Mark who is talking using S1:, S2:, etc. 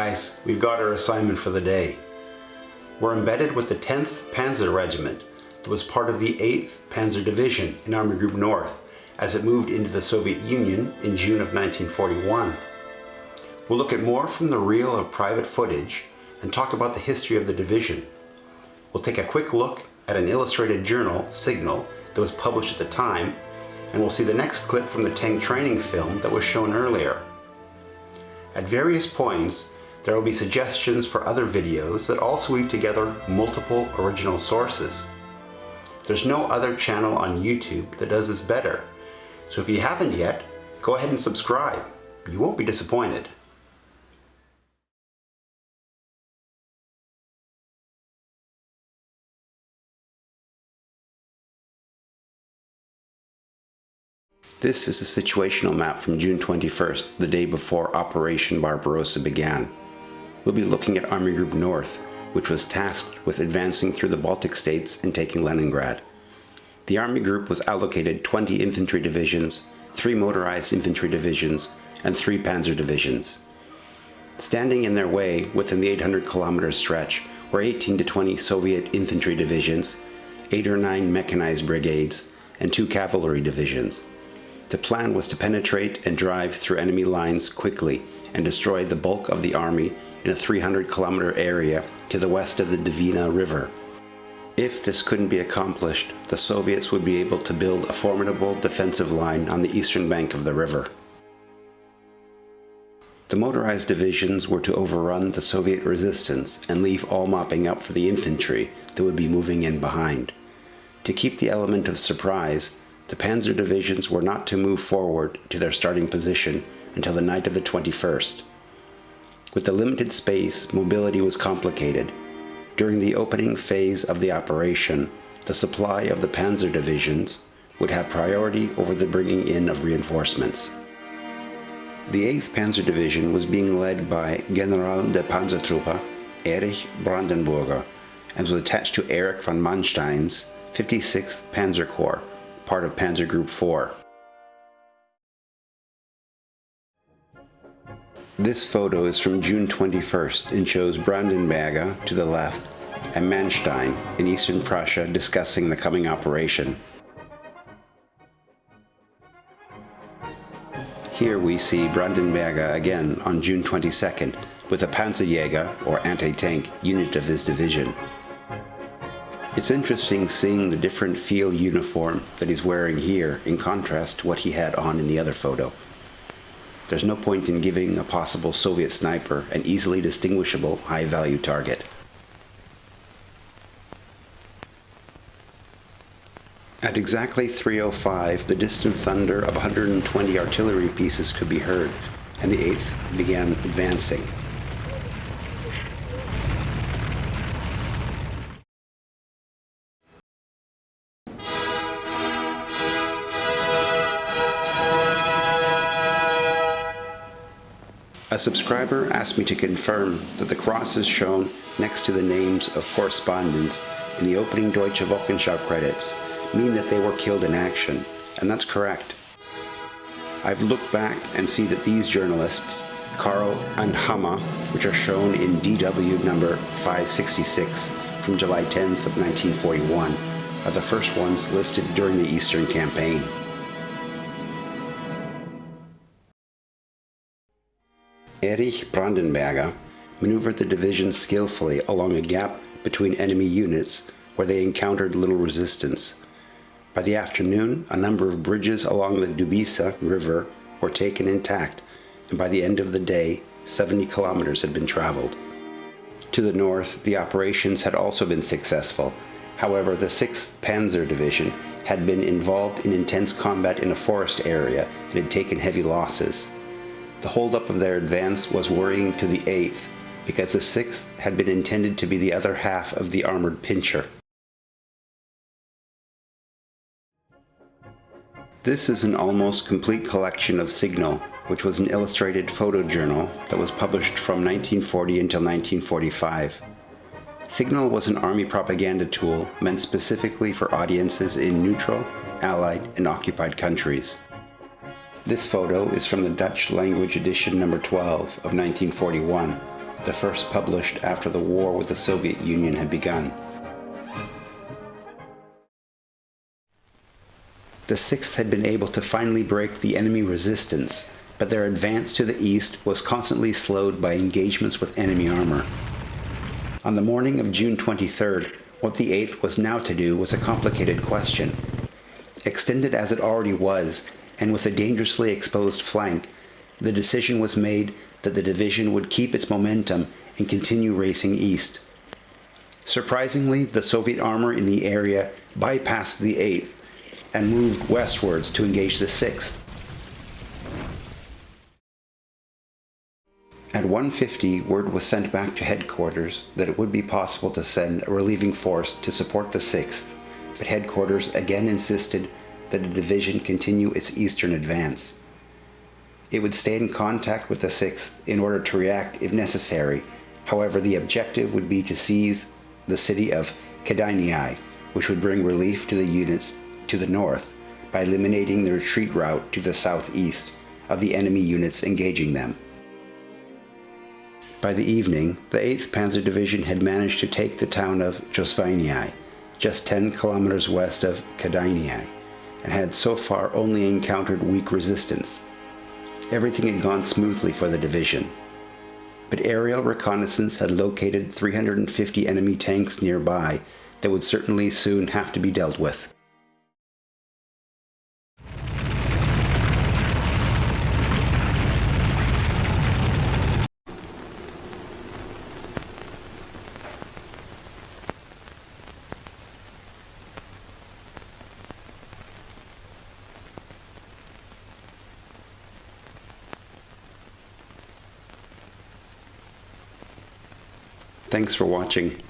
S1: guys, we've got our assignment for the day. We're embedded with the 10th Panzer Regiment that was part of the 8th Panzer Division in Army Group North as it moved into the Soviet Union in June of 1941. We'll look at more from the reel of private footage and talk about the history of the division. We'll take a quick look at an illustrated journal, Signal, that was published at the time, and we'll see the next clip from the tank training film that was shown earlier. At various points, there will be suggestions for other videos that also weave together multiple original sources. There's no other channel on YouTube that does this better, so if you haven't yet, go ahead and subscribe. You won't be disappointed. This is a situational map from June 21st, the day before Operation Barbarossa began. We'll be looking at Army Group North, which was tasked with advancing through the Baltic states and taking Leningrad. The Army Group was allocated 20 infantry divisions, 3 motorized infantry divisions, and 3 panzer divisions. Standing in their way within the 800-kilometer stretch were 18 to 20 Soviet infantry divisions, 8 or 9 mechanized brigades, and 2 cavalry divisions. The plan was to penetrate and drive through enemy lines quickly and destroy the bulk of the army in a 300-kilometer area to the west of the Dvina River. If this couldn't be accomplished, the Soviets would be able to build a formidable defensive line on the eastern bank of the river. The motorized divisions were to overrun the Soviet resistance and leave all mopping up for the infantry that would be moving in behind. To keep the element of surprise, the panzer divisions were not to move forward to their starting position until the night of the 21st. With the limited space, mobility was complicated. During the opening phase of the operation, the supply of the panzer divisions would have priority over the bringing in of reinforcements. The 8th Panzer Division was being led by General der Panzertruppe Erich Brandenberger and was attached to Erich von Manstein's 56th Panzer Corps, part of Panzer Group 4. This photo is from June 21st and shows Brandenberger to the left and Manstein in eastern Prussia discussing the coming operation. Here we see Brandenberger again on June 22nd with a Panzerjäger, or anti-tank, unit of his division. It's interesting seeing the different field uniform that he's wearing here in contrast to what he had on in the other photo. There's no point in giving a possible Soviet sniper an easily distinguishable high-value target. At exactly 3:05, the distant thunder of 120 artillery pieces could be heard, and the 8th began advancing. A subscriber asked me to confirm that the crosses shown next to the names of correspondents in the opening Deutsche Wochenschau credits mean that they were killed in action, and that's correct. I've looked back and see that these journalists, Karl and Hammer, which are shown in DW number 566 from July 10th of 1941, are the first ones listed during the Eastern Campaign. Erich Brandenberger maneuvered the division skillfully along a gap between enemy units where they encountered little resistance. By the afternoon, a number of bridges along the Dvina River were taken intact, and by the end of the day, 70 kilometers had been traveled. To the north, the operations had also been successful. However, the 6th Panzer Division had been involved in intense combat in a forest area and had taken heavy losses. The holdup of their advance was worrying to the 8th because the 6th had been intended to be the other half of the armored pincher. This is an almost complete collection of Signal, which was an illustrated photojournal that was published from 1940 until 1945. Signal was an army propaganda tool meant specifically for audiences in neutral, allied, and occupied countries. This photo is from the Dutch language edition number 12 of 1941, the first published after the war with the Soviet Union had begun. The 6th had been able to finally break the enemy resistance, but their advance to the east was constantly slowed by engagements with enemy armor. On the morning of June 23rd, what the 8th was now to do was a complicated question. Extended as it already was, and with a dangerously exposed flank, the decision was made that the division would keep its momentum and continue racing east. Surprisingly, the Soviet armor in the area bypassed the 8th and moved westwards to engage the 6th. At 1:50, word was sent back to headquarters that it would be possible to send a relieving force to support the 6th, but headquarters again insisted that the division continue its eastern advance. It would stay in contact with the 6th in order to react if necessary. However, the objective would be to seize the city of Kadynai, which would bring relief to the units to the north by eliminating the retreat route to the southeast of the enemy units engaging them. By the evening, the 8th Panzer Division had managed to take the town of Josvinai, just 10 kilometers west of Kadynai, and had so far only encountered weak resistance. Everything had gone smoothly for the division, but aerial reconnaissance had located 350 enemy tanks nearby that would certainly soon have to be dealt with. Thanks for watching.